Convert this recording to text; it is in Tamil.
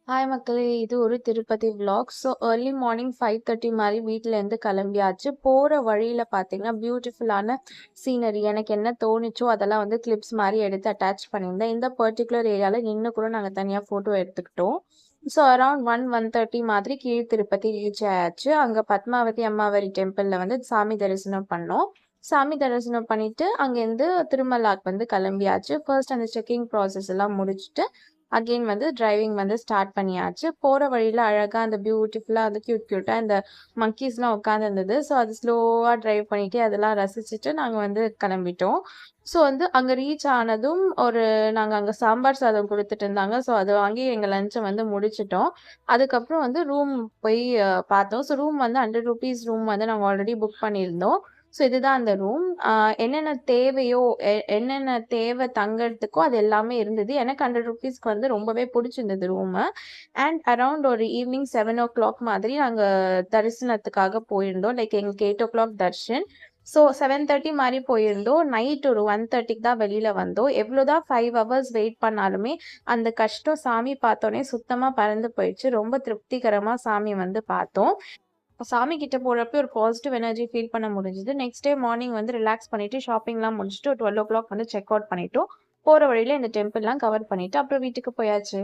ஹாய் மக்களே! இது ஒரு திருப்பதி விலாக். ஏர்லி மார்னிங் 5:30 மாரி வீட்லேருந்து கிளம்பியாச்சு. போற வழியில பார்த்தீங்கன்னா, பியூட்டிஃபுல்லான சீனரி. எனக்கு என்ன தோணுச்சோ, அதெல்லாம் வந்து கிளிப்ஸ் மாரி எடுத்து அட்டாச் பண்ணியிருந்தேன். இந்த பர்ட்டிகுலர் ஏரியால நின்னு கூட நாங்க தனியா ஃபோட்டோ எடுத்துக்கிட்டோம். அரவுண்ட் 1:30 மாதிரி கீழ் திருப்பதி ரீச் ஆயாச்சு. அங்க பத்மாவதி அம்மாவாரி டெம்பிள்ல வந்து சாமி தரிசனம் பண்ணோம். சாமி தரிசனம் பண்ணிட்டு, அங்கேருந்து திருமலாக்கு வந்து கிளம்பியாச்சு. ஃபர்ஸ்ட் அந்த செக்கிங் ப்ராசஸ் எல்லாம் முடிச்சுட்டு, அகெயின் வந்து டிரைவிங் வந்து ஸ்டார்ட் பண்ணியாச்சு. போற வழியில அழகா அந்த பியூட்டிஃபுல்லா அந்த கியூட்டா இந்த மங்கீஸ்லாம் உட்காந்துருந்தது. அது ஸ்லோவா டிரைவ் பண்ணிட்டு அதெல்லாம் ரசிச்சுட்டு நாங்க வந்து கிளம்பிட்டோம். வந்து அங்க ரீச் ஆனதும் நாங்க அங்க சாம்பார் சாதம் குடுத்துட்டு இருந்தாங்க. அத வாங்கி எங்க லன்ச்ச வந்து முடிச்சுட்டோம். அதுக்கப்புறம் வந்து ரூம் போய் பார்த்தோம். ரூம் வந்து ₹100 ரூம் வந்து நாங்க ஆல்ரெடி புக் பண்ணியிருந்தோம். இதுதான் அந்த ரூம். என்னென்ன தேவையோ, என்னென்ன தேவை தங்கறதுக்கோ அது எல்லாமே இருந்தது. எனக்கு ₹100க்கு வந்து ரொம்பவே புடிச்சிருந்தது ரூமு. அரவுண்ட் ஒரு ஈவினிங் 7:00 மாதிரி நாங்க தரிசனத்துக்காக போயிருந்தோம். லைக் எங்களுக்கு 8:00 தர்ஷன். 7:30 மாரி போயிருந்தோம். நைட் ஒரு 1:30க்கு தான் வெளியில வந்தோம். எவ்வளோதான் 5 ஹவர்ஸ் வெயிட் பண்ணாலுமே, அந்த கஷ்டம் சாமி பார்த்தோனே சுத்தமா பறந்து போயிடுச்சு. ரொம்ப திருப்திகரமா சாமி வந்து பார்த்தோம். சாமி கிட்ட போறப்போ ஒரு பாசிட்டிவ் எனர்ஜி ஃபீல் பண்ண முடிஞ்சது. நெக்ஸ்ட் டே மார்னிங் வந்து ரிலாக்ஸ் பண்ணிட்டு, ஷாப்பிங்லாம் முடிச்சுட்டு ஒரு 12:00 வந்து செக் அவுட் பண்ணிட்டோம். போற வழியில இந்த டெம்பிள்லாம் கவர் பண்ணிட்டு, அப்புறம் வீட்டுக்கு போயாச்சு.